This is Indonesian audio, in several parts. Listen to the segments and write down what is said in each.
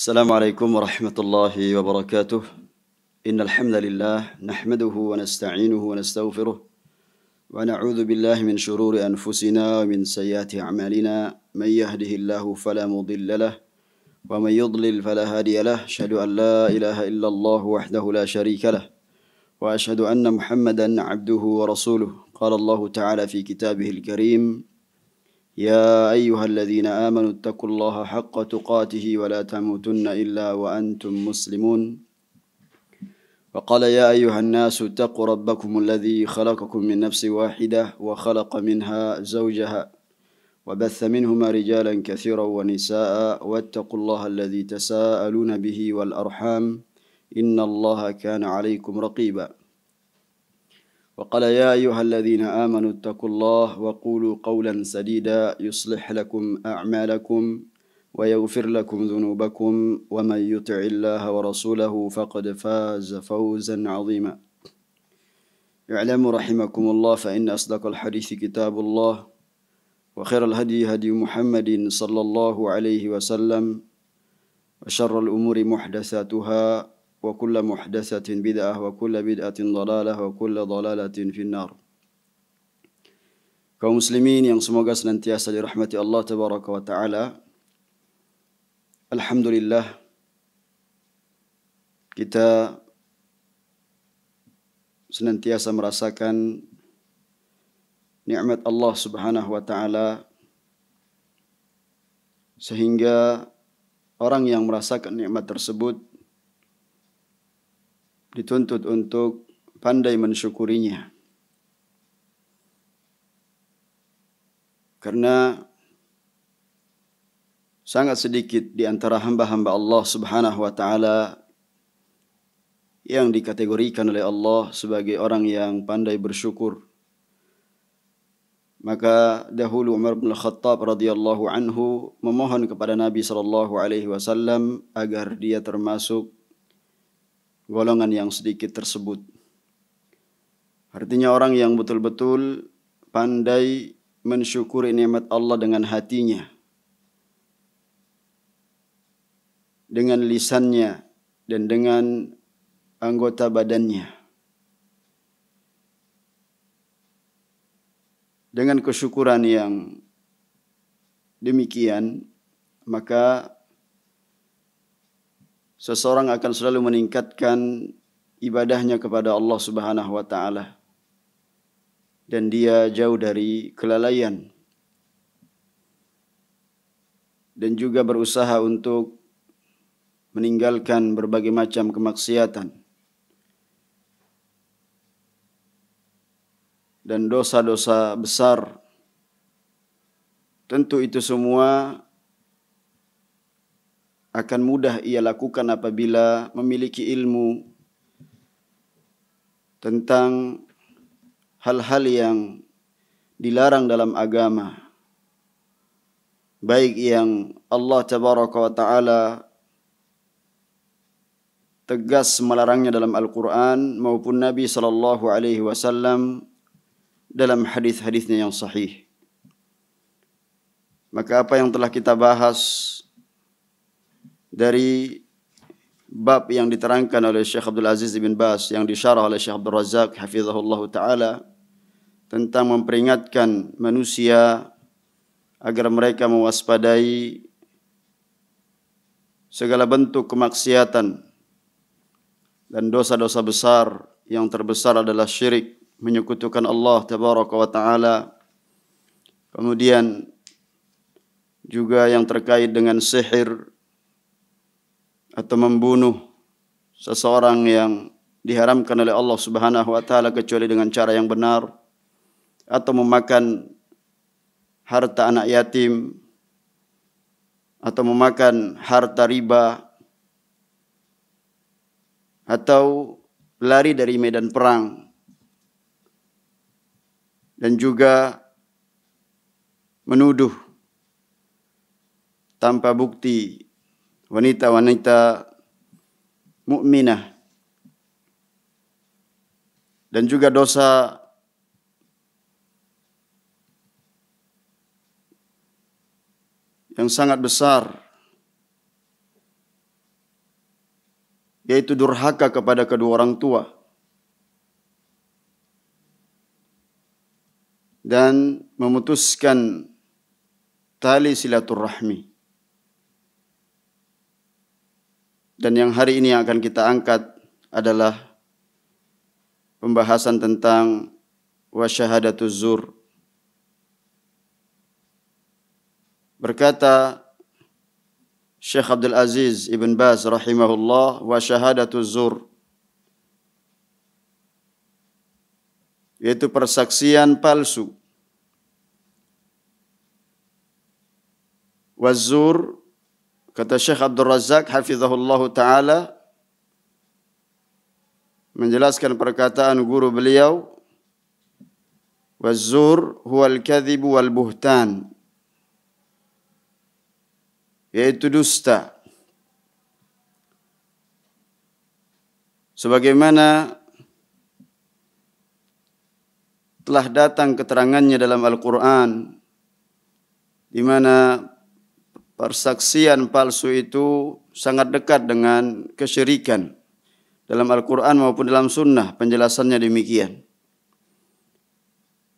Assalamualaikum warahmatullahi wabarakatuh. Innal hamdalillah nahmaduhu wa nasta'inuhu wa nastaghfiruh wa na'udzu billahi min shururi anfusina wa min sayyiati a'malina. Man yahdihillahu fala mudilla lahu wa man yudlil fala hadiya lahu. Asyhadu an la ilaha illallah wahdahu la syarika lahu wa asyhadu anna Muhammadan 'abduhu wa rasuluh. Qala Allah ta'ala fi kitabihil karim: يا أيها الذين آمنوا اتقوا الله حق تقاته ولا تموتن إلا وأنتم مسلمون. وقال يا أيها الناس اتقوا ربكم الذي خلقكم من نفس واحدة وخلق منها زوجها وبث منهما رجالا كثيرا ونساء واتقوا الله الذي تساءلون به والأرحام إن الله كان عليكم رقيبا. وقال يا أيها الذين آمنوا اتقوا الله وقولوا قولا سديدا يصلح لكم أعمالكم ويغفر لكم ذنوبكم ومن يطع الله ورسوله فقد فاز فوزا عظيما. اعلموا رحمكم الله فإن أصدق الحديث كتاب الله وخير الهدي هدي محمد صلى الله عليه وسلم وشر الأمور محدثاتها وكل محدثة بدعة وكل بدعة ضلالة وكل ضلالة في النار. Kaum muslimin yang semoga senantiasa dirahmati Allah tabaraka wa taala. Alhamdulillah kita senantiasa merasakan nikmat Allah Subhanahu wa taala sehingga orang yang merasakan nikmat tersebut dituntut untuk pandai mensyukurinya. Karena sangat sedikit di antara hamba-hamba Allah Subhanahu wa taala yang dikategorikan oleh Allah sebagai orang yang pandai bersyukur. Maka dahulu Umar bin Khattab radhiyallahu anhu memohon kepada Nabi sallallahu alaihi wasallam agar dia termasuk golongan yang sedikit tersebut. Artinya orang yang betul-betul pandai mensyukuri nikmat Allah dengan hatinya, dengan lisannya, dan dengan anggota badannya. Dengan kesyukuran yang demikian, maka seseorang akan selalu meningkatkan ibadahnya kepada Allah Subhanahu wa taala dan dia jauh dari kelalaian dan juga berusaha untuk meninggalkan berbagai macam kemaksiatan dan dosa-dosa besar. Tentu itu semua akan mudah ia lakukan apabila memiliki ilmu tentang hal-hal yang dilarang dalam agama, baik yang Allah tabaraka wa ta'ala tegas melarangnya dalam Al-Quran maupun Nabi sallallahu alaihi wasallam dalam hadis-hadisnya yang sahih. Maka apa yang telah kita bahas dari bab yang diterangkan oleh Syekh Abdul Aziz bin Baz yang disyarah oleh Syekh Abdul Razak hafizahullah ta'ala tentang memperingatkan manusia agar mereka mewaspadai segala bentuk kemaksiatan dan dosa-dosa besar. Yang terbesar adalah syirik, menyekutukan Allah tabaraka wa ta'ala. Kemudian juga yang terkait dengan sihir atau membunuh seseorang yang diharamkan oleh Allah Subhanahu wa taala kecuali dengan cara yang benar, atau memakan harta anak yatim, atau memakan harta riba, atau lari dari medan perang, dan juga menuduh tanpa bukti wanita-wanita mukminah, dan juga dosa yang sangat besar yaitu durhaka kepada kedua orang tua dan memutuskan tali silaturahmi. Dan yang hari ini akan kita angkat adalah pembahasan tentang wasyahadatuz zur. Berkata Syekh Abdul Aziz Ibn Baz rahimahullah, wasyahadatuz zur, yaitu persaksian palsu. Wazur, kata Syekh Abdul Razak hafizahullah ta'ala, menjelaskan perkataan guru beliau, wazur huwal kadhibu wal buhtan, yaitu dusta. Sebagaimana telah datang keterangannya dalam Al-Quran, di mana persaksian palsu itu sangat dekat dengan kesyirikan. Dalam Al-Quran maupun dalam sunnah penjelasannya demikian.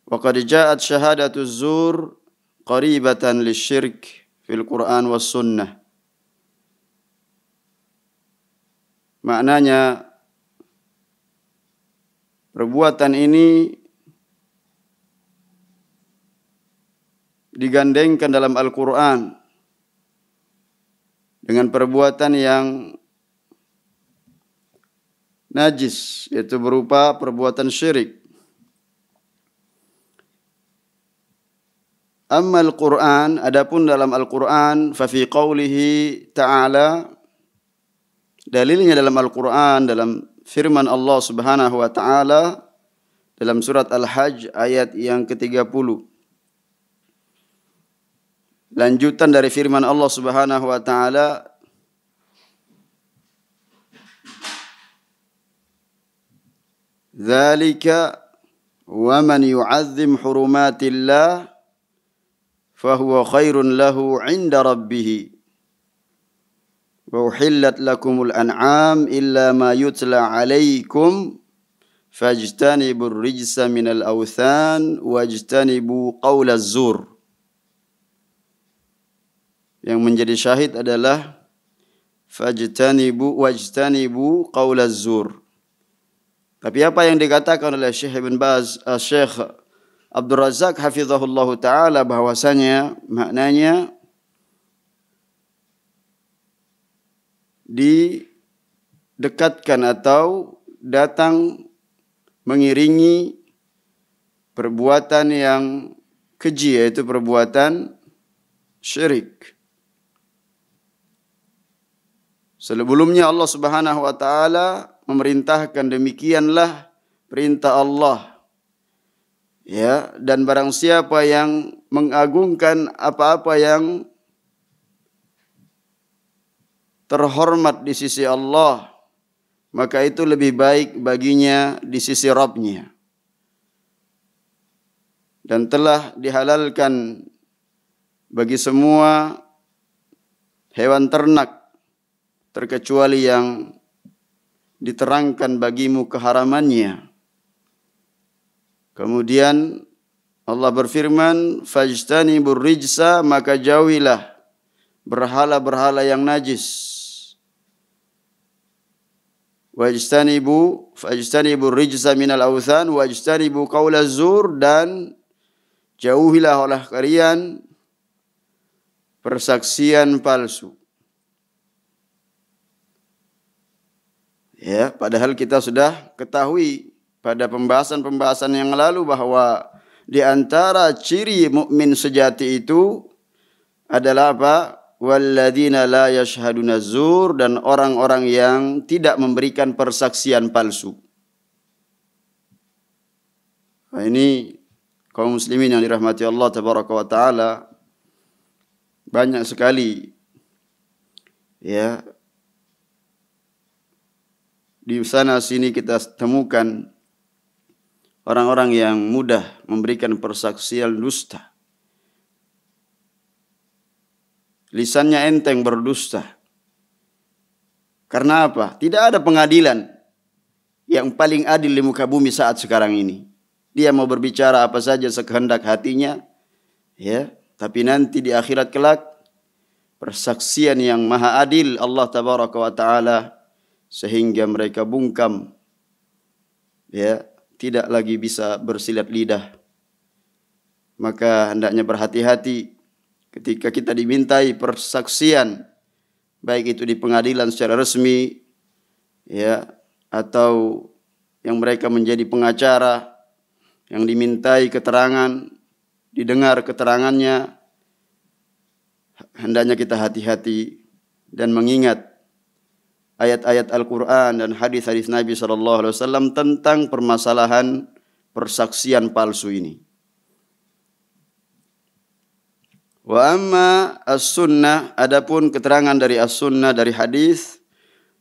Wa qad ja'at syahadatuz zur qaribatan lisyirk fil Quran was sunnah. Maknanya perbuatan ini digandengkan dalam Al-Quran dengan perbuatan yang najis, yaitu berupa perbuatan syirik. Amma Al-Quran, adapun dalam Al-Quran, fa fi qawlihi ta'ala, dalilnya dalam Al-Quran, dalam firman Allah Subhanahu wa ta'ala dalam surat Al-Hajj ayat yang ke-30. Lanjutan dari firman Allah Subhanahu wa ta'ala, dzalika wa man yu'azzim hurumatillah fahuwa khairun lahu 'inda rabbih wa uhillat lakumul an'am illa ma yutla 'alaikum fajtanibur rijsa minal awthan wajtanibu qaulaz zur. Yang menjadi syahid adalah wajtanibu qaulaz zur. Tapi apa yang dikatakan oleh Syekh Ibn Baz, Syekh Abdul Razak hafizahullah ta'ala, bahwasanya maknanya didekatkan atau datang mengiringi perbuatan yang keji, yaitu perbuatan syirik. Sebelumnya Allah Subhanahu wa ta'ala memerintahkan, demikianlah perintah Allah. Ya, dan barang siapa yang mengagungkan apa-apa yang terhormat di sisi Allah, maka itu lebih baik baginya di sisi Rabbnya. Dan telah dihalalkan bagi semua hewan ternak, terkecuali yang diterangkan bagimu keharamannya. Kemudian Allah berfirman, fajtanibur rijsa, maka jauhilah berhala-berhala yang najis. Fajtanibur rijsa minal awthan wajtanibu qaulaz zur, dan jauhilah oleh kalian persaksian palsu. Ya, padahal kita sudah ketahui pada pembahasan-pembahasan yang lalu bahwa di antara ciri mukmin sejati itu adalah apa? Walladzina la yashhaduna zur, dan orang-orang yang tidak memberikan persaksian palsu. Nah, ini kaum muslimin yang dirahmati Allah tabaraka wa taala, banyak sekali ya di sana sini kita temukan orang-orang yang mudah memberikan persaksian dusta. Lisannya enteng berdusta. Karena apa? Tidak ada pengadilan yang paling adil di muka bumi saat sekarang ini. Dia mau berbicara apa saja sekehendak hatinya, ya. Tapi nanti di akhirat kelak, persaksian yang maha adil Allah tabaraka wa ta'ala, sehingga mereka bungkam, ya, tidak lagi bisa bersilat lidah. Maka hendaknya berhati-hati ketika kita dimintai persaksian, baik itu di pengadilan secara resmi, ya, atau yang mereka menjadi pengacara, yang dimintai keterangan, didengar keterangannya, hendaknya kita hati-hati dan mengingat ayat-ayat Al-Quran dan hadis-hadis Nabi SAW tentang permasalahan persaksian palsu ini. Wa amma as-sunnah, adapun keterangan dari as-sunnah dari hadis,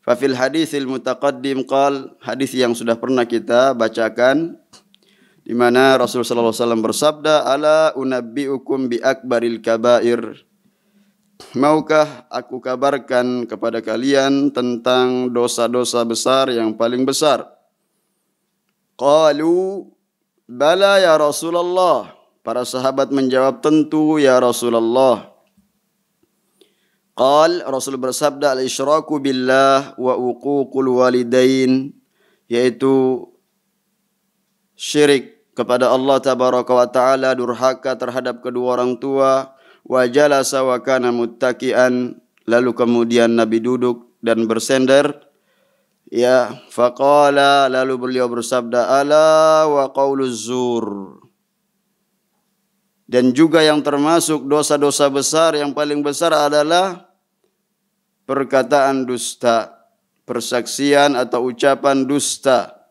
fa fil hadisil mutaqaddim qal, hadis yang sudah pernah kita bacakan, di mana Rasulullah SAW bersabda, ala unabbiukum bi akbaril kabair, maukah aku kabarkan kepada kalian tentang dosa-dosa besar yang paling besar? Qalu bala ya Rasulullah. Para sahabat menjawab, tentu ya Rasulullah. Qal, Rasul bersabda, al-isyraku billah wa uququl walidain, yaitu syirik kepada Allah tabaraka wa ta'ala, durhaka terhadap kedua orang tua, wa jalasa wa kana muttaki'an, lalu kemudian Nabi duduk dan bersender, ya, faqala, lalu beliau bersabda, ala wa qauluz zur. Dan juga yang termasuk dosa-dosa besar yang paling besar adalah perkataan dusta, persaksian atau ucapan dusta.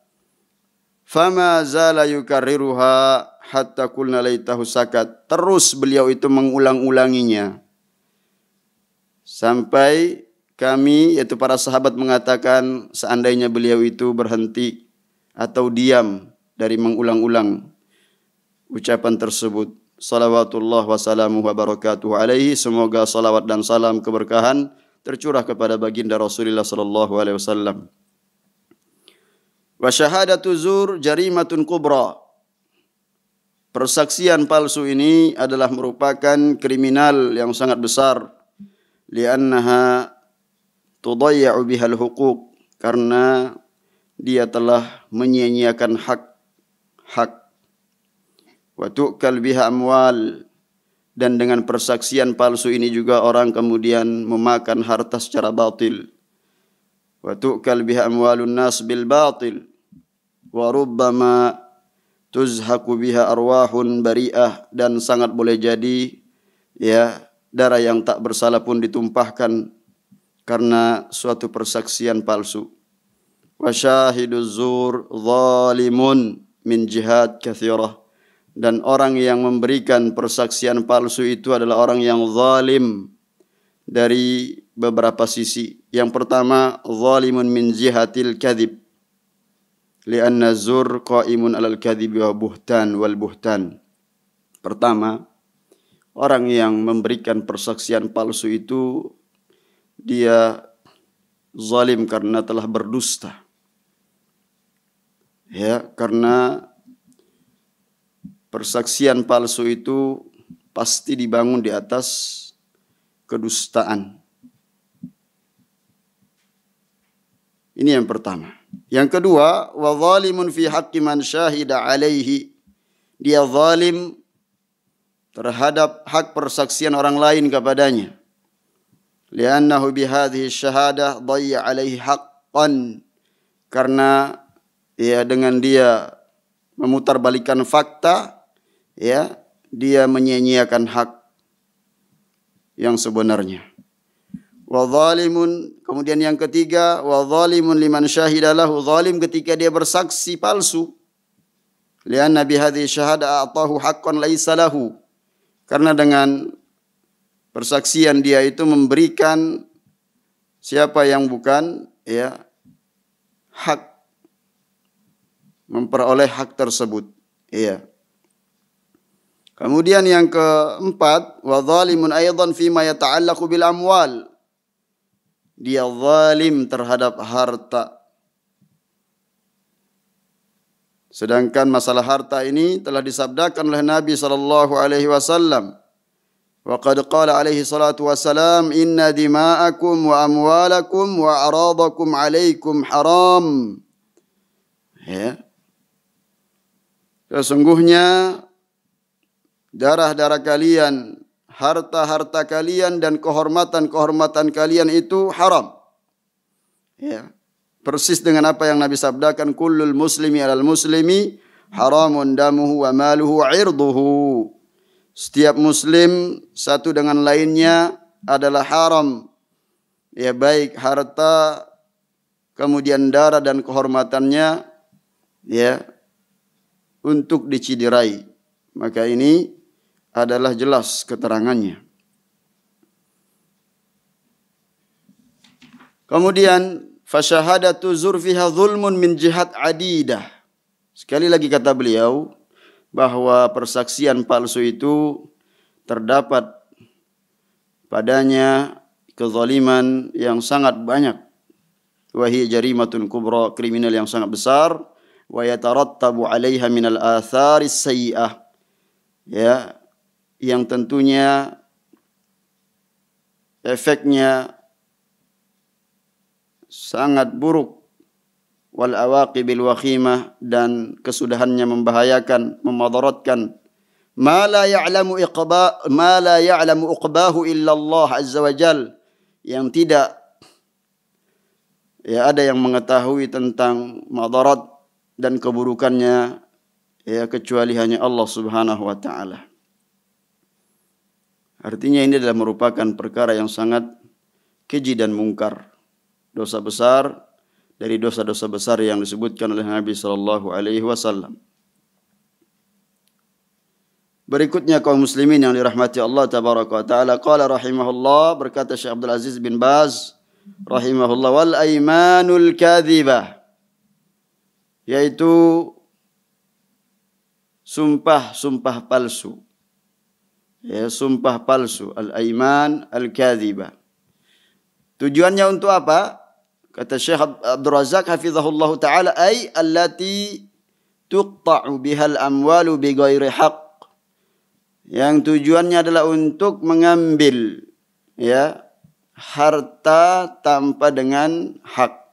Fama zala yukarriruha hatta qulna laitahu sakat. Terus beliau itu mengulang-ulanginya. Sampai kami, yaitu para sahabat, mengatakan seandainya beliau itu berhenti atau diam dari mengulang-ulang ucapan tersebut. Salawatullah wassalamuhu wa barakatuhu alaihi. Semoga salawat dan salam keberkahan tercurah kepada baginda Rasulullah sallallahu alaihi wasallam. Wa syahadatu zur jarimatun kubra. Persaksian palsu ini adalah merupakan kriminal yang sangat besar. Li'annaha tudayya'u bihal huquq, karena dia telah menyia-nyiakan hak. Wa tu'kal biha amwal, dan dengan persaksian palsu ini juga orang kemudian memakan harta secara batil. Wa tu'kal biha amwalun nas bil batil wa rubbama tuzhaku biha arwahun bari'ah, dan sangat boleh jadi, ya, darah yang tak bersalah pun ditumpahkan karena suatu persaksian palsu. Wa syahiduz zur zalimun min jihad katsirah, dan orang yang memberikan persaksian palsu itu adalah orang yang zalim dari beberapa sisi. Yang pertama, zalimun min jihatil kadhib, li'anna zur qaimun alal kadhib wa buhtan wal buhtan. Pertama, orang yang memberikan persaksian palsu itu dia zalim karena telah berdusta. Ya, karena persaksian palsu itu pasti dibangun di atas kedustaan. Ini yang pertama. Yang kedua, wa zalimun fi haqqi man syahida alaihi. Dia zalim terhadap hak persaksian orang lain kepadanya. Li'annahu bihadhihi syahadah dhayya alaihi haqqan. Karena ya, dengan dia memutarbalikkan fakta, ya, dia menyia-nyiakan hak yang sebenarnya. Wa zalimun, kemudian yang ketiga, wa zalimun liman syahida lahu, zalim ketika dia bersaksi palsu. Lianna bihadhihi syahada a'tahu haqqan laisa lahu, karena dengan persaksian dia itu memberikan siapa yang bukan, ya, hak, memperoleh hak tersebut, iya. Kemudian yang keempat, wa zalimun aidan fima yata'allaqu bil amwal. dia zalim terhadap harta. Sedangkan masalah harta ini telah disabdakan oleh Nabi sallallahu alaihi wasallam. Wa qad qala alaihi salatu wassalam, inna dima'akum wa amwalakum wa a'radakum alaikum haram. Ya. Sesungguhnya darah-darah kalian, harta-harta kalian dan kehormatan-kehormatan kalian itu haram. Ya. Persis dengan apa yang Nabi sabdakan, kullul muslimi alal muslimi haramun damuhu wa maluhu wa irduhu. Setiap muslim satu dengan lainnya adalah haram. Ya, baik harta, kemudian darah dan kehormatannya, ya, untuk diciderai. Maka ini adalah jelas keterangannya. Kemudian fasyahadatu zur fiha zulmun min jihat adidah. Sekali lagi kata beliau bahwa persaksian palsu itu terdapat padanya kezaliman yang sangat banyak. Wa hiya jarimatun kubra, kriminal yang sangat besar. Wa yatarattabu 'alaiha minal atharis sayyi'ah. Ya, yang tentunya efeknya sangat buruk, wal awaqibil wakhimah, dan kesudahannya membahayakan, memadaratkan. Ma la ya'lamu uqbahu illa Allah azza wa jal, yang tidak ya ada yang mengetahui tentang madarat dan keburukannya ya kecuali hanya Allah Subhanahu wa taala. Artinya ini adalah merupakan perkara yang sangat keji dan mungkar. Dosa besar dari dosa-dosa besar yang disebutkan oleh Nabi sallallahu alaihi wasallam. Berikutnya kaum muslimin yang dirahmati Allah tabaraka wa taala, qala rahimahullah, berkata Syekh Abdul Aziz bin Baz rahimahullah, wal aimanul kadzibah, yaitu sumpah palsu. Ya, sumpah palsu, al-aiman al-kadzibah. Tujuannya untuk apa? Kata Syekh Abdul Razak hafizahullah ta'ala, ay allati tuqta'u bihal amwalu bighairi haqq. Yang tujuannya adalah untuk mengambil ya harta tanpa dengan hak.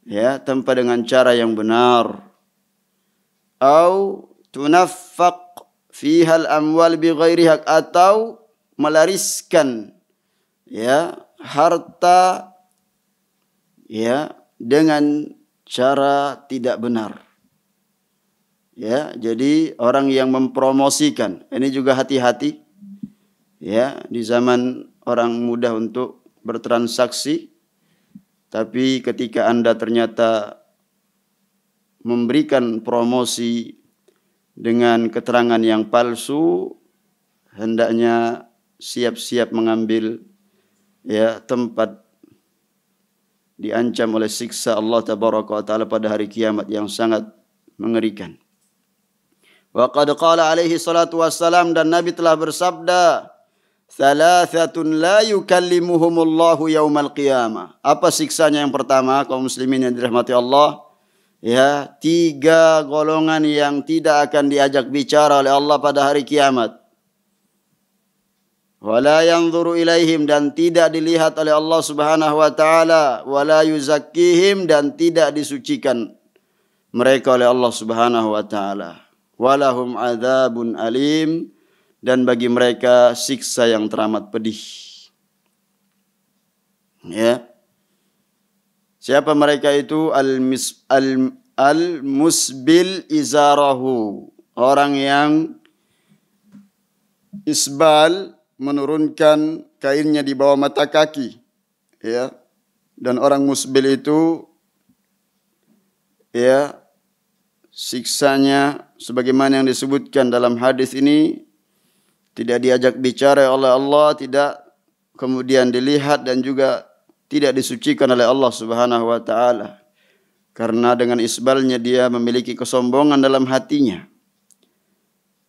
Ya, tanpa dengan cara yang benar. Au tunaffaq fihal amwal bighairi haqq, atau melariskan ya harta ya dengan cara tidak benar. Ya, jadi orang yang mempromosikan, ini juga hati-hati ya di zaman orang mudah untuk bertransaksi. Tapi ketika Anda ternyata memberikan promosi dengan keterangan yang palsu, hendaknya siap-siap mengambil ya tempat diancam oleh siksa Allah tabaraka wa taala pada hari kiamat yang sangat mengerikan. Wa qad qala alaihi salatu wassalam, dan Nabi telah bersabda, thalathatun la yukallimuhumullahu yaumal qiyamah. Apa siksanya yang pertama kaum muslimin yang dirahmati Allah? Ya, 3 golongan yang tidak akan diajak bicara oleh Allah pada hari kiamat. Wala yanzuru ilaihim, dan tidak dilihat oleh Allah Subhanahu wa taala, wala yuzakkihim, dan tidak disucikan mereka oleh Allah Subhanahu wa taala. Walahum adzabun alim, dan bagi mereka siksa yang teramat pedih. Ya. Siapa mereka itu? Al-musbil izarahu, orang yang isbal, menurunkan kainnya di bawah mata kaki, ya. Dan orang musbil itu ya siksanya sebagaimana yang disebutkan dalam hadis ini, tidak diajak bicara oleh Allah, tidak kemudian dilihat, dan juga tidak disucikan oleh Allah Subhanahu wa taala. Karena dengan isbalnya dia memiliki kesombongan dalam hatinya.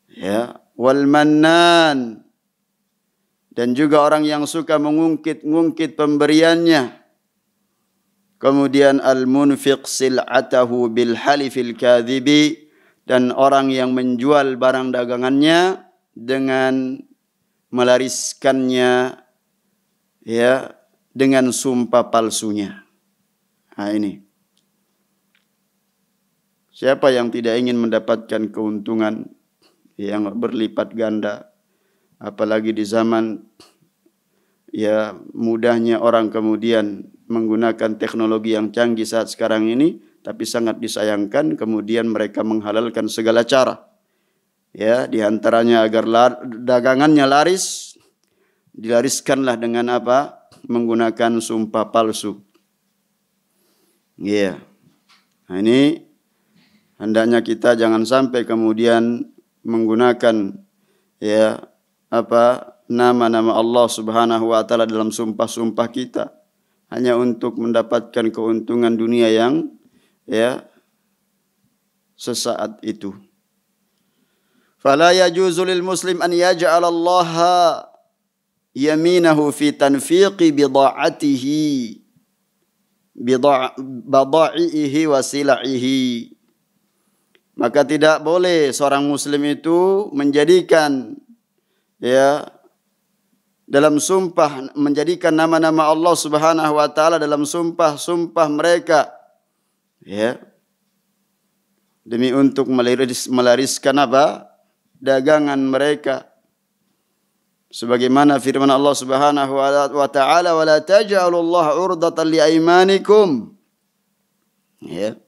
Ya, wal mannan, dan juga orang yang suka mengungkit-ngungkit pemberiannya. Kemudian al-munfiq sil'atahu bil halifil kadhibi, dan orang yang menjual barang dagangannya dengan melariskannya ya dengan sumpah palsunya. Nah ini. Siapa yang tidak ingin mendapatkan keuntungan yang berlipat ganda, apalagi di zaman ya mudahnya orang kemudian menggunakan teknologi yang canggih saat sekarang ini, tapi sangat disayangkan kemudian mereka menghalalkan segala cara. Ya, di antaranya agar dagangannya laris, dilariskanlah dengan apa? Menggunakan sumpah palsu. Iya. Nah, ini hendaknya kita jangan sampai kemudian menggunakan ya apa nama-nama Allah Subhanahu wa taala dalam sumpah-sumpah kita hanya untuk mendapatkan keuntungan dunia yang ya sesaat itu. Fala yajuzu lil muslim an yaj'al Allah yaminahu fi tanfiqi bidha'ihi wa sila'ihi. Maka tidak boleh seorang muslim itu menjadikan ya dalam sumpah, menjadikan nama-nama Allah Subhanahu wa taala dalam sumpah-sumpah mereka ya demi untuk melariskan apa? Dagangan mereka. Sebagaimana firman Allah Subhanahu wa taala, "Wa la taj'alullaha 'urdatan li aymanikum." Ya.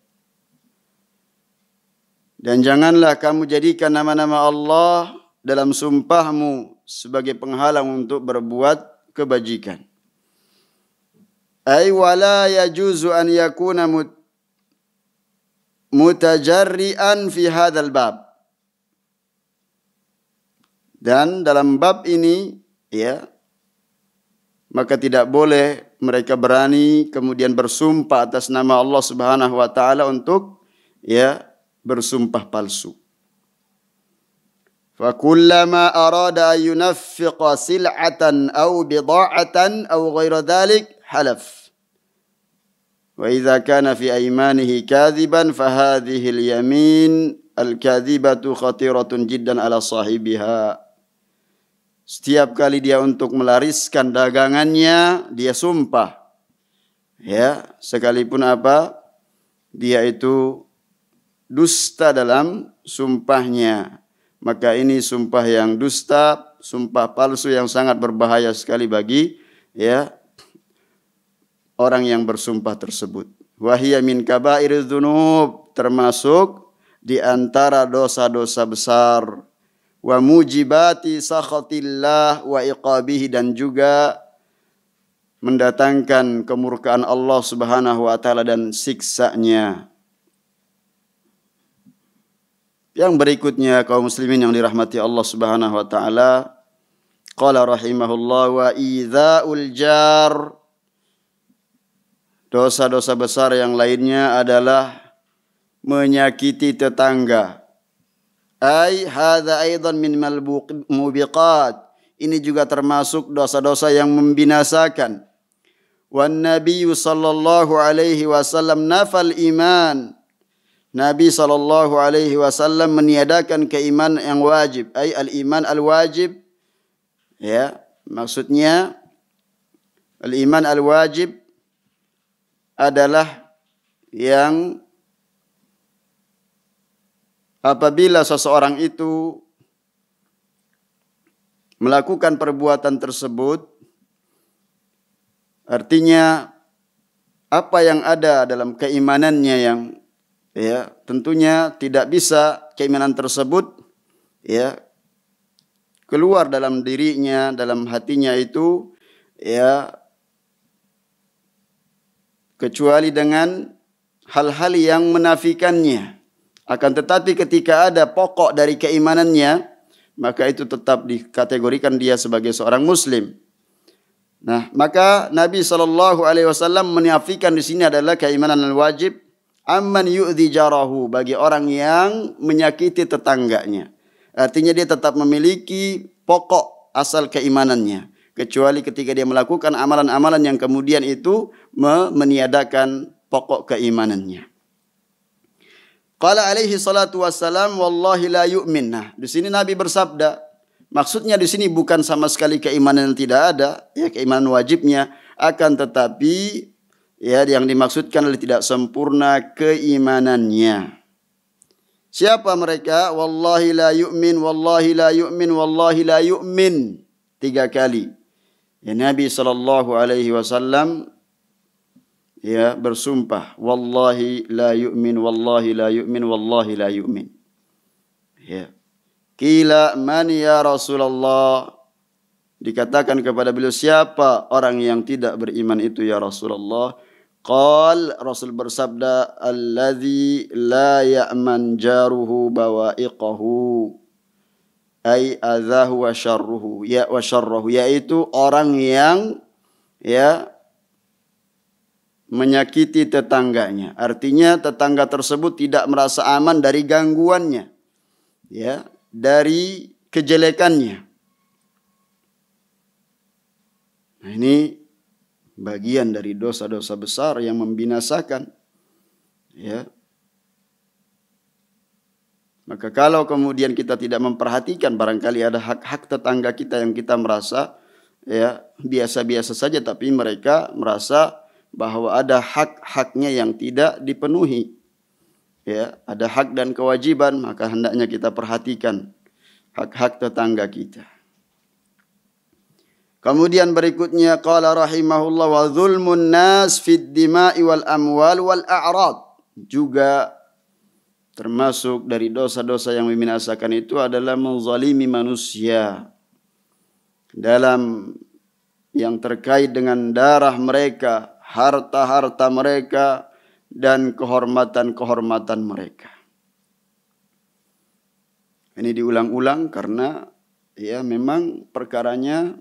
Dan janganlah kamu jadikan nama-nama Allah dalam sumpahmu sebagai penghalang untuk berbuat kebajikan. Ay wala yajuzu an yakuna mutajarrian fi hadzal bab. Dan dalam bab ini ya maka tidak boleh mereka berani kemudian bersumpah atas nama Allah Subhanahu wa taala untuk ya bersumpah palsu. فَكُلَّمَا أَرَادَ أَن يُنَفِّقَ سِلْعَةً أَوْ بِضَاعَةً أَوْ غَيْرَ ذَلِكَ حَلَفَ وَإِذَا كَانَ فِي أَيْمَانِهِ كَاذِبًا فَهَذِهِ الْيَمِينُ الْكَاذِبَةُ خَطِيرَةٌ جِدًّا عَلَى صَاحِبِهَا. Setiap kali dia untuk melariskan dagangannya, dia sumpah. Ya, sekalipun apa? Dia itu dusta dalam sumpahnya. Maka ini sumpah yang dusta, sumpah palsu yang sangat berbahaya sekali bagi ya orang yang bersumpah tersebut. Wahiyya min kaba'iriz dzunub, termasuk di antara dosa-dosa besar. Wa mujibati sakhatillah wa iqabihi, dan juga mendatangkan kemurkaan Allah Subhanahu wa taala dan siksanya. Yang berikutnya kaum muslimin yang dirahmati Allah Subhanahu wa taala, qala rahimahullah wa idza'ul jar. Dosa-dosa besar yang lainnya adalah menyakiti tetangga. Ai hadza aidan min mubiqat. Ini juga termasuk dosa-dosa yang membinasakan. Wan nabiyyu sallallahu alaihi wasallam nafal iman. Nabi sallallahu alaihi wasallam meniadakan keimanan yang wajib, ai al-iman al-wajib. Ya, maksudnya al-iman al-wajib adalah yang apabila seseorang itu melakukan perbuatan tersebut, artinya apa yang ada dalam keimanannya yang ya tentunya tidak bisa keimanan tersebut ya keluar dalam dirinya, dalam hatinya itu ya kecuali dengan hal-hal yang menafikannya. Akan tetapi ketika ada pokok dari keimanannya, maka itu tetap dikategorikan dia sebagai seorang muslim. Nah, maka Nabi SAW menafikan di sini adalah keimanan al-wajib amman yu'dhi jarahu, bagi orang yang menyakiti tetangganya. Artinya dia tetap memiliki pokok asal keimanannya. kecuali ketika dia melakukan amalan-amalan yang kemudian itu meniadakan pokok keimanannya. Qala alaihi salatu wassalam, wallahi la yu'min. Nah, di sini Nabi bersabda, maksudnya di sini bukan sama sekali keimanan yang tidak ada, ya keimanan wajibnya, akan tetapi ya yang dimaksudkan adalah tidak sempurna keimanannya. Siapa mereka? Wallahi la yu'min, wallahi la yu'min, wallahi la yu'min. 3 kali. Ya, Nabi SAW ya bersumpah, wallahi la yu'min, wallahi la yu'min, wallahi la yu'min. Ya. Qila man ya Rasulullah? Dikatakan kepada beliau, siapa orang yang tidak beriman itu ya Rasulullah? Qal, Rasul bersabda, alladzi la ya'man jaruhu bawa'iqahu, ay adzahu wa syarruhu, ya wa syarruhu, yaitu orang yang ya menyakiti tetangganya. Artinya tetangga tersebut tidak merasa aman dari gangguannya, ya, dari kejelekannya. Nah, ini bagian dari dosa-dosa besar yang membinasakan. Ya. Maka kalau kemudian kita tidak memperhatikan, barangkali ada hak-hak tetangga kita yang kita merasa ya biasa-biasa saja, tapi mereka merasa bahwa ada hak-haknya yang tidak dipenuhi. Ya, ada hak dan kewajiban, maka hendaknya kita perhatikan hak-hak tetangga kita. Kemudian berikutnya qala rahimahullah, wa zulmun nas fid dima'i wal amwal wal a'rad. Juga termasuk dari dosa-dosa yang membinasakan itu adalah menzalimi manusia dalam yang terkait dengan darah mereka, harta-harta mereka, dan kehormatan-kehormatan mereka. Ini diulang-ulang karena ya memang perkaranya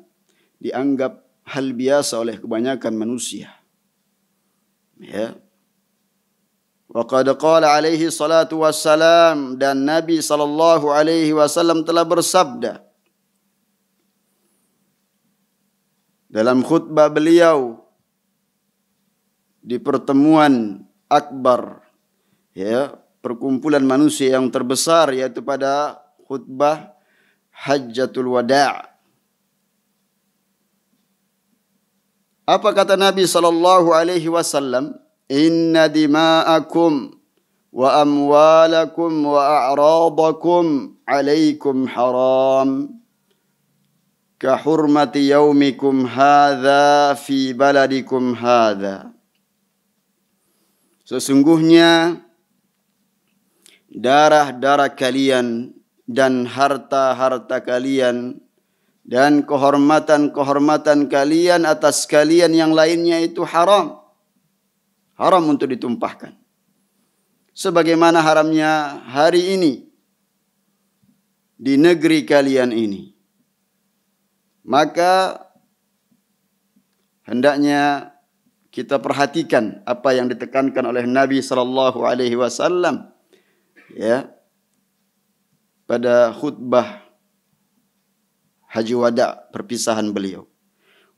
dianggap hal biasa oleh kebanyakan manusia. Ya. Wa qad qala alaihi salatu wassalam, dan Nabi sallallahu alaihi wasallam telah bersabda dalam khutbah beliau di pertemuan akbar, ya, perkumpulan manusia yang terbesar, yaitu pada khutbah Hajjatul Wada'. Apa kata Nabi sallallahu alaihi wasallam? Inna dima'akum wa amwalakum wa a'radakum alaikum haram ka hurmati yaumikum hadza fi baladikum hadza. Sesungguhnya darah-darah kalian dan harta-harta kalian dan kehormatan-kehormatan kalian atas kalian yang lainnya itu haram. Haram untuk ditumpahkan. Sebagaimana haramnya hari ini di negeri kalian ini. Maka hendaknya kita perhatikan apa yang ditekankan oleh Nabi sallallahu alaihi wasallam ya pada khutbah Haji Wada', perpisahan beliau.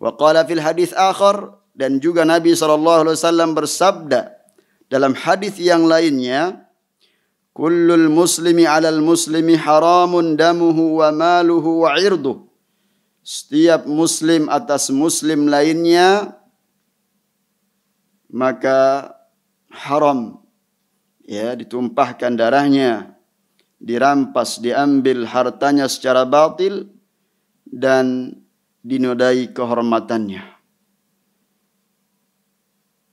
Wa qala fil hadis akhar, dan juga Nabi SAW bersabda dalam hadis yang lainnya, kullul muslimi 'alal muslimi haramun damuhu wa maluhu wa 'irduh. Setiap muslim atas muslim lainnya maka haram ya ditumpahkan darahnya, dirampas, diambil hartanya secara batil, dan dinodai kehormatannya.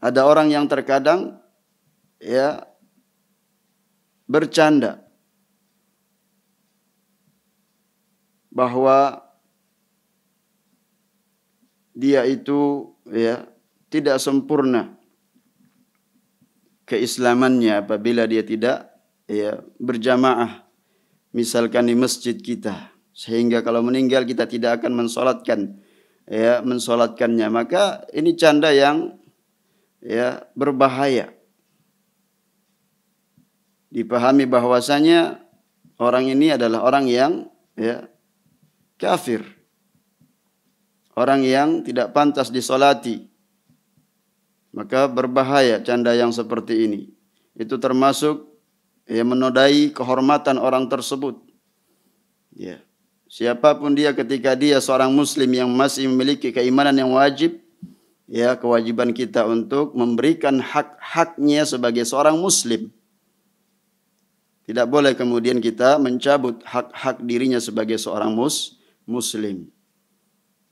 Ada orang yang terkadang ya bercanda bahwa dia itu ya tidak sempurna keislamannya apabila dia tidak ya berjamaah misalkan di masjid kita, sehingga kalau meninggal kita tidak akan mensolatkannya. Maka ini canda yang ya berbahaya. Dipahami bahwasanya orang ini adalah orang yang ya kafir, orang yang tidak pantas disolati. Maka berbahaya canda yang seperti ini. Itu termasuk menodai kehormatan orang tersebut. Ya. Siapapun dia ketika dia seorang muslim yang masih memiliki keimanan yang wajib, ya kewajiban kita untuk memberikan hak-haknya sebagai seorang muslim. Tidak boleh kemudian kita mencabut hak-hak dirinya sebagai seorang muslim.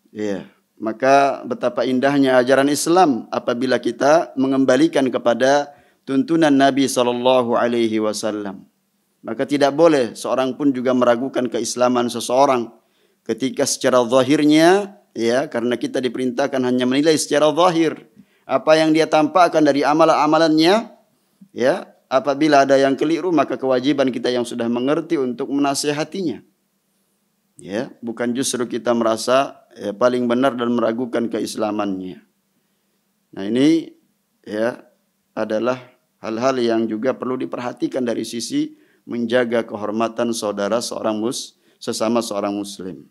Ya. Maka betapa indahnya ajaran Islam apabila kita mengembalikan kepada tuntunan Nabi SAW. Maka tidak boleh seorang pun juga meragukan keislaman seseorang ketika secara zahirnya, ya, karena kita diperintahkan hanya menilai secara zahir apa yang dia tampakkan dari amalan-amalannya, ya. Apabila ada yang keliru maka kewajiban kita yang sudah mengerti untuk menasihatinya. Ya, bukan justru kita merasa paling benar dan meragukan keislamannya. Nah, ini ya adalah hal-hal yang juga perlu diperhatikan dari sisi menjaga kehormatan saudara sesama seorang muslim.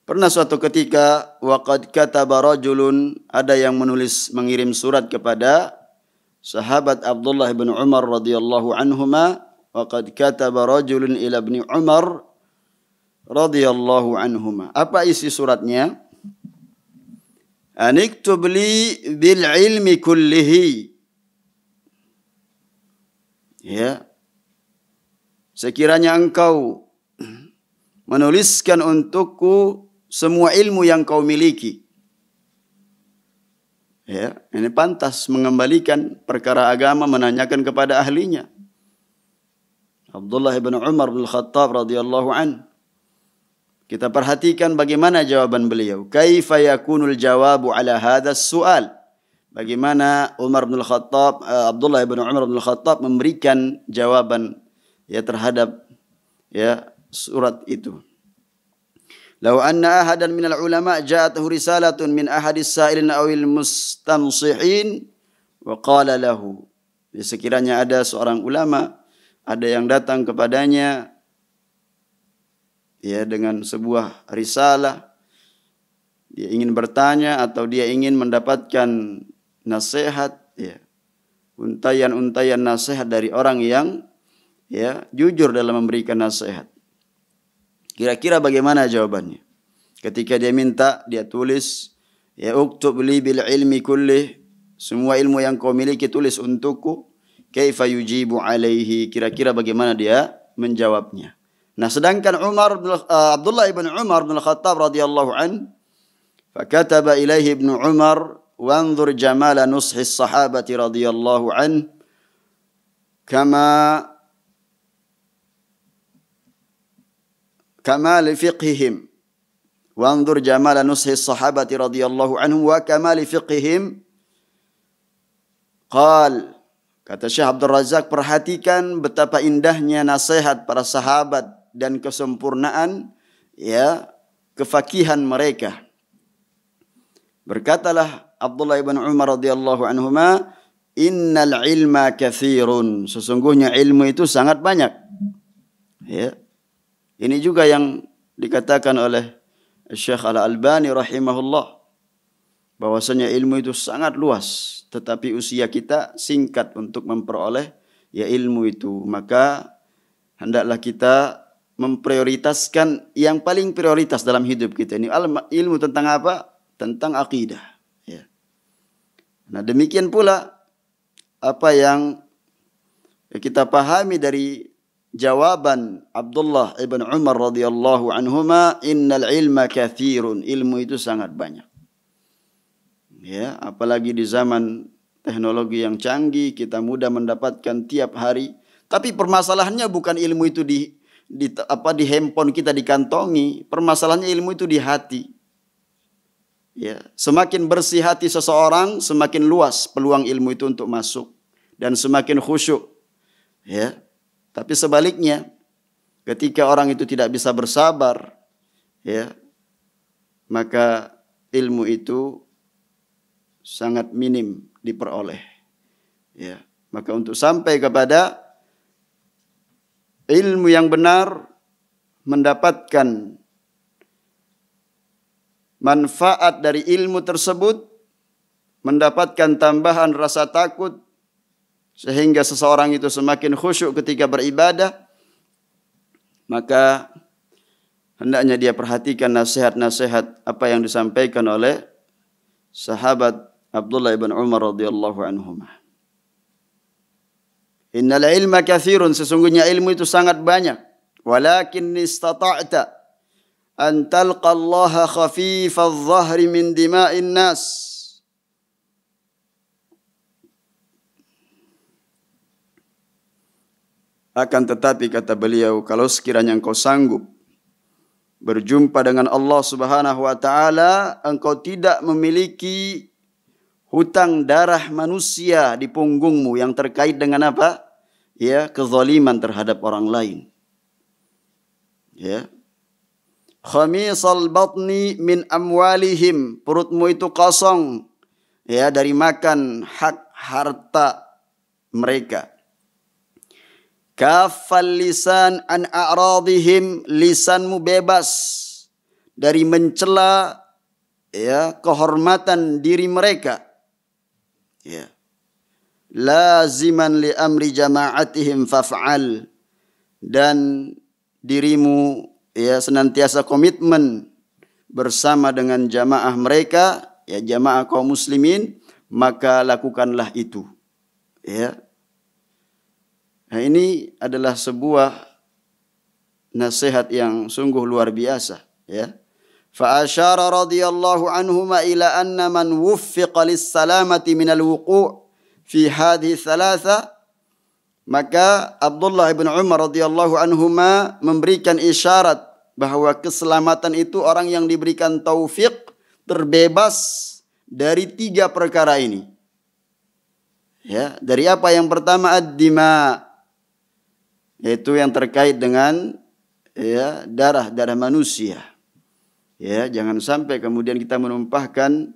Pernah suatu ketika waqad kataba rajulun, ada yang mengirim surat kepada sahabat Abdullah bin Umar radhiyallahu anhuma. Waqad kataba rajulun ila ibni Umar radhiyallahu anhuma. Apa isi suratnya? Aniktub li bil ilmi kullihi. Ya. Sekiranya engkau menuliskan untukku semua ilmu yang kau miliki. Ya, ini pantas mengembalikan perkara agama, menanyakan kepada ahlinya. Abdullah bin Umar bin Khattab radhiyallahu an. Kita perhatikan bagaimana jawaban beliau. Kaifa yakunul jawabu ala hadzal su'al? Bagaimana Abdullah bin Umar bin Khattab memberikan jawaban ya terhadap ya surat itu. Lau anna ahadan minal ulama ja'atuhu risalatun min ahadis sa'ilin awil mustamsihin wa qala lahu. Sekiranya ada seorang ulama, ada yang datang kepadanya ya dengan sebuah risalah, dia ingin bertanya atau dia ingin mendapatkan nasihat, ya, untayan-untayan nasihat dari orang yang ya jujur dalam memberikan nasihat. Kira-kira bagaimana jawabannya? Ketika dia minta, dia tulis, ya uktub li bil ilmi kullih, semua ilmu yang kau miliki tulis untukku. Kaifa yujibu alaihi, kira-kira bagaimana dia menjawabnya. Nah, sedangkan Abdullah ibn Umar bin Khattab radhiyallahu an, fakataba ilaihi ibn Umar wanzur jamala nushi sahabati radhiyallahu an kama li fiqhihim. Wanzur jamala nushi sahabati radhiyallahu anhum wa kama li fiqhihim. Qal, kata Syekh Abdul Razak, perhatikan betapa indahnya nasihat para sahabat dan kesempurnaan ya kefakihan mereka. Berkatalah Abdullah bin Umar radhiyallahu anhuma, innal ilma katsirun, sesungguhnya ilmu itu sangat banyak. Ya. Ini juga yang dikatakan oleh Syekh Al-Albani rahimahullah, bahwasanya ilmu itu sangat luas, tetapi usia kita singkat untuk memperoleh ya ilmu itu. Maka hendaklah kita memprioritaskan yang paling prioritas dalam hidup kita ini. Ilmu tentang apa? Tentang akidah. Ya. Nah, demikian pula apa yang kita pahami dari jawaban Abdullah ibn Umar radhiyallahu anhuma, innal ilma katsirun, ilmu itu sangat banyak. Ya, apalagi di zaman teknologi yang canggih, kita mudah mendapatkan tiap hari. Tapi permasalahannya bukan ilmu itu di handphone kita dikantongi. Permasalahannya ilmu itu di hati. Ya, semakin bersih hati seseorang, semakin luas peluang ilmu itu untuk masuk dan semakin khusyuk. Ya. Tapi sebaliknya, ketika orang itu tidak bisa bersabar, ya, maka ilmu itu sangat minim diperoleh. Ya, maka untuk sampai kepada ilmu yang benar, mendapatkan manfaat dari ilmu tersebut, mendapatkan tambahan rasa takut, sehingga seseorang itu semakin khusyuk ketika beribadah, maka hendaknya dia perhatikan nasihat-nasihat apa yang disampaikan oleh sahabat Abdullah ibn Umar radhiyallahu anhuma. Innal ilma katsirun, sesungguhnya ilmu itu sangat banyak. Walakin istata'ta an talqa Allah khafifadh dhahri min dima'in nas. Akan tetapi kata beliau, kalau sekiranya engkau sanggup berjumpa dengan Allah Subhanahu wa taala, engkau tidak memiliki hutang darah manusia di punggungmu yang terkait dengan apa? Ya, kezaliman terhadap orang lain. Ya. Khamisal batni min amwalihim, perutmu itu kosong ya dari makan hak harta mereka. Kafal lisan an a'radihim, lisanmu bebas dari mencela ya kehormatan diri mereka. Ya. Laziman li amri jama'atihim faf'al, dan dirimu ya senantiasa komitmen bersama dengan jamaah mereka, ya jamaah kaum muslimin, maka lakukanlah itu. Ya. Nah, ini adalah sebuah nasihat yang sungguh luar biasa, ya. Fa asyara radhiyallahu anhuma ila anna man wuffiqa lis-salamati minal wuqu' fi hadhihi thalatha, maka Abdullah bin Umar radhiyallahu anhuma memberikan isyarat bahwa keselamatan itu orang yang diberikan taufik terbebas dari 3 perkara ini. Ya, dari apa? Yang pertama ad-dima, yaitu yang terkait dengan ya darah manusia. Ya, jangan sampai kemudian kita menumpahkan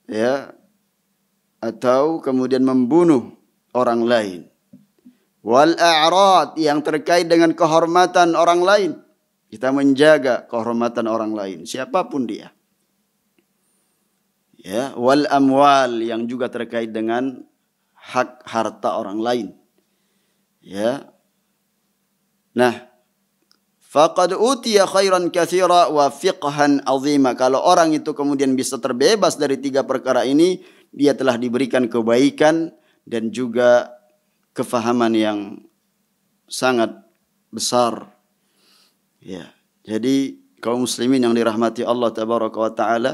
ya atau kemudian membunuh orang lain. Wal a'rad, yang terkait dengan kehormatan orang lain. Kita menjaga kehormatan orang lain, siapapun dia. Ya, wal amwal, yang juga terkait dengan hak harta orang lain. Ya. Nah, faqad utiya khairan katsira wa fiqhan azima. Kalau orang itu kemudian bisa terbebas dari 3 perkara ini, dia telah diberikan kebaikan dan juga kefahaman yang sangat besar. Ya. Jadi kaum muslimin yang dirahmati Allah tabaraka wa taala,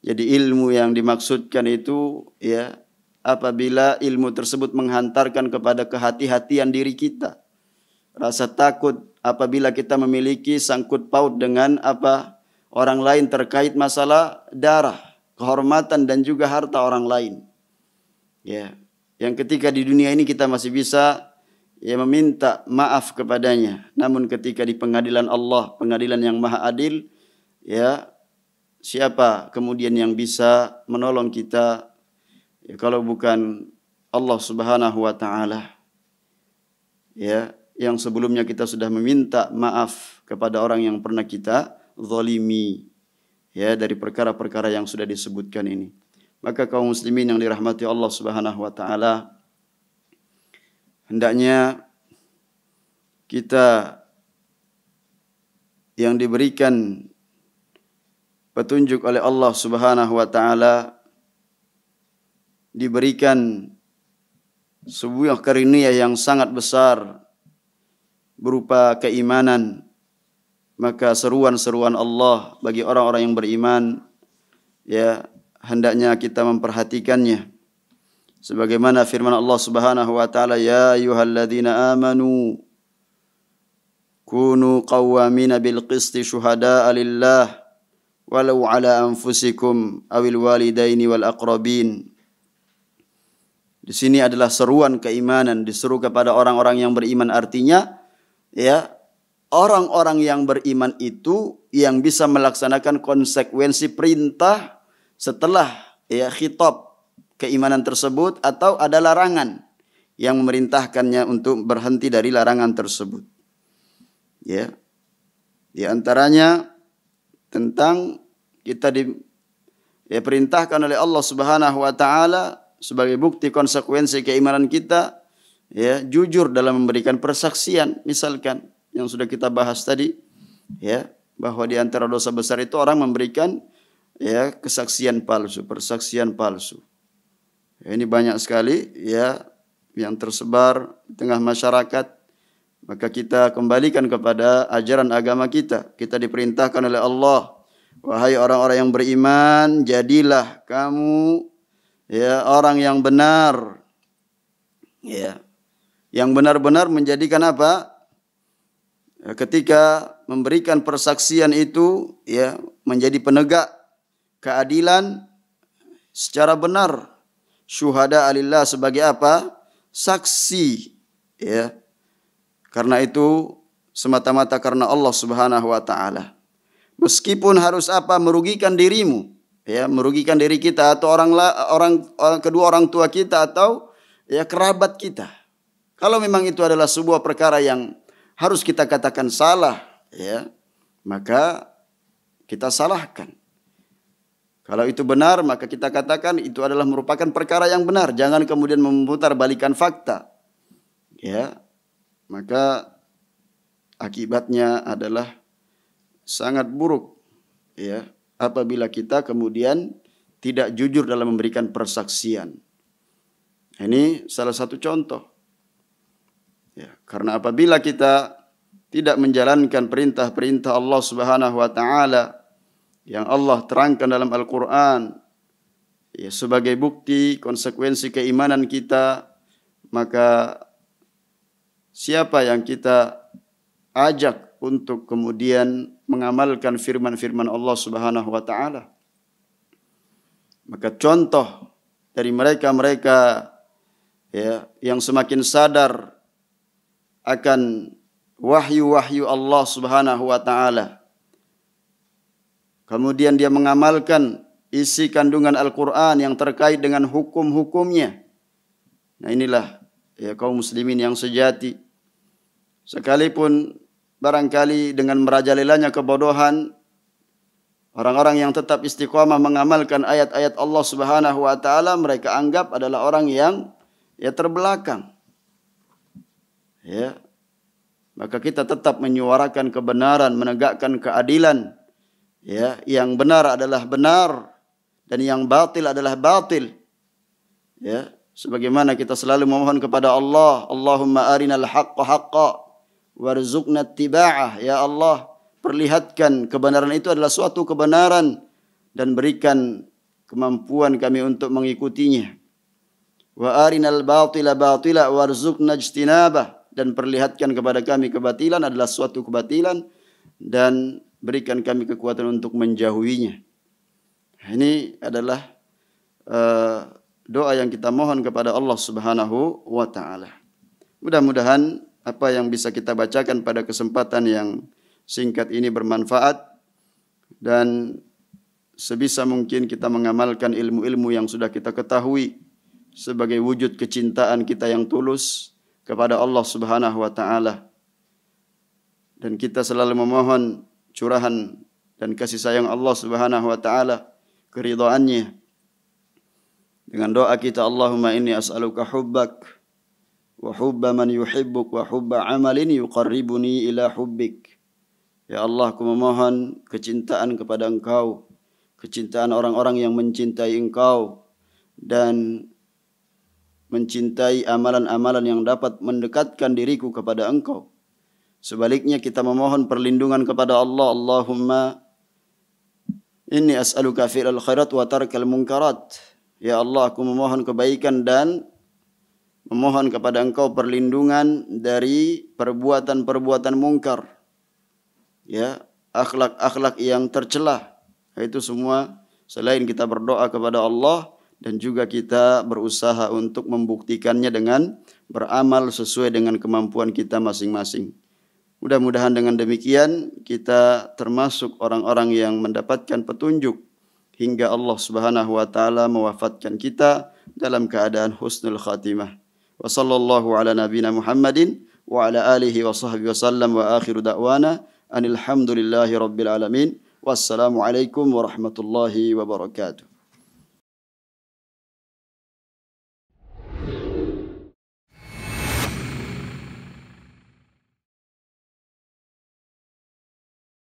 jadi ilmu yang dimaksudkan itu ya apabila ilmu tersebut menghantarkan kepada kehati-hatian diri kita. Rasa takut apabila kita memiliki sangkut paut dengan apa orang lain terkait masalah darah, kehormatan dan juga harta orang lain. Ya, yang ketika di dunia ini kita masih bisa ya meminta maaf kepadanya, namun ketika di pengadilan Allah, pengadilan yang maha adil, ya siapa kemudian yang bisa menolong kita ya, kalau bukan Allah Subhanahu wa taala. Ya, yang sebelumnya kita sudah meminta maaf kepada orang yang pernah kita zalimi ya dari perkara-perkara yang sudah disebutkan ini. Maka kaum muslimin yang dirahmati Allah Subhanahu wa taala, hendaknya kita yang diberikan petunjuk oleh Allah Subhanahu wa taala diberikan sebuah karunia yang sangat besar berupa keimanan, maka seruan-seruan Allah bagi orang-orang yang beriman ya hendaknya kita memperhatikannya. Sebagaimana firman Allah Subhanahu wa taala, ya ayyuhalladzina amanu kunu qawwamina bil qisti syuhada'a lillah walau ala anfusikum awil walidaini wal aqrabin. Di sini adalah seruan keimanan, diseru kepada orang-orang yang beriman, artinya ya, orang-orang yang beriman itu yang bisa melaksanakan konsekuensi perintah setelah ya khitab keimanan tersebut, atau ada larangan yang memerintahkannya untuk berhenti dari larangan tersebut. Ya. Di antaranya tentang kita ya perintahkan oleh Allah Subhanahu wa taala sebagai bukti konsekuensi keimanan kita, ya jujur dalam memberikan persaksian. Misalkan yang sudah kita bahas tadi, ya bahwa di antara dosa besar itu orang memberikan ya kesaksian palsu, persaksian palsu. Ya, ini banyak sekali ya yang tersebar di tengah masyarakat. Maka kita kembalikan kepada ajaran agama kita. Kita diperintahkan oleh Allah, wahai orang-orang yang beriman, jadilah kamu ya orang yang benar. Ya. Yang benar-benar menjadikan apa? Ya, ketika memberikan persaksian itu ya menjadi penegak keadilan secara benar. Syuhada alillah sebagai apa? Saksi, ya. Karena itu semata-mata karena Allah Subhanahu wa taala. Meskipun harus apa? Merugikan dirimu, ya, merugikan diri kita atau kedua orang tua kita atau ya kerabat kita. Kalau memang itu adalah sebuah perkara yang harus kita katakan salah, ya, maka kita salahkan. Kalau itu benar, maka kita katakan itu adalah merupakan perkara yang benar. Jangan kemudian memutarbalikkan fakta. Ya, maka akibatnya adalah sangat buruk. Ya, apabila kita kemudian tidak jujur dalam memberikan persaksian. Ini salah satu contoh. Ya, karena apabila kita tidak menjalankan perintah-perintah Allah Subhanahu wa taala yang Allah terangkan dalam Al-Quran, ya, sebagai bukti konsekuensi keimanan kita, maka siapa yang kita ajak untuk kemudian mengamalkan firman-firman Allah Subhanahu wa taala? Maka contoh dari mereka-mereka ya yang semakin sadar akan wahyu-wahyu Allah Subhanahu wa taala, kemudian dia mengamalkan isi kandungan Al-Quran yang terkait dengan hukum-hukumnya. Nah inilah ya kaum muslimin yang sejati. Sekalipun barangkali dengan merajalelanya kebodohan, orang-orang yang tetap istiqamah mengamalkan ayat-ayat Allah Subhanahu wa taala, mereka anggap adalah orang yang ya terbelakang. Ya. Maka kita tetap menyuarakan kebenaran, menegakkan keadilan. Ya, yang benar adalah benar dan yang batil adalah batil. Ya, sebagaimana kita selalu memohon kepada Allah, Allahumma arinal haqqa haqqa warzuqna ittiba'ah. Ya Allah, perlihatkan kebenaran itu adalah suatu kebenaran dan berikan kemampuan kami untuk mengikutinya. Wa arinal batila batila warzuqna ijtinabah, dan perlihatkan kepada kami kebatilan adalah suatu kebatilan dan berikan kami kekuatan untuk menjauhinya. Ini adalah doa yang kita mohon kepada Allah Subhanahu wa taala. Mudah-mudahan apa yang bisa kita bacakan pada kesempatan yang singkat ini bermanfaat dan sebisa mungkin kita mengamalkan ilmu-ilmu yang sudah kita ketahui sebagai wujud kecintaan kita yang tulus kepada Allah Subhanahu wa taala. Dan kita selalu memohon curahan dan kasih sayang Allah Subhanahu wa taala, keridhaannya. Dengan doa kita, Allahumma inni as'aluka hubbak wa hubba man yuhibbuk wa hubba amalin yuqarribuni ila hubbik. Ya Allah, aku memohon kecintaan kepada Engkau, kecintaan orang-orang yang mencintai Engkau dan mencintai amalan-amalan yang dapat mendekatkan diriku kepada Engkau. Sebaliknya kita memohon perlindungan kepada Allah. Allahumma inni as'aluka fi'lal khairat wa tarkal munkarat. Ya Allah, aku memohon kebaikan dan memohon kepada Engkau perlindungan dari perbuatan-perbuatan mungkar. Ya, akhlak-akhlak yang tercela. Itu semua selain kita berdoa kepada Allah dan juga kita berusaha untuk membuktikannya dengan beramal sesuai dengan kemampuan kita masing-masing. Mudah-mudahan dengan demikian kita termasuk orang-orang yang mendapatkan petunjuk hingga Allah Subhanahu wa taala mewafatkan kita dalam keadaan husnul khatimah. Wa sallallahu ala nabiyina Muhammadin wa ala alihi wa sahbihi wasallam wa akhiru da'wana anil hamdulillahi rabbil alamin. Wassalamu alaikum warahmatullahi wabarakatuh.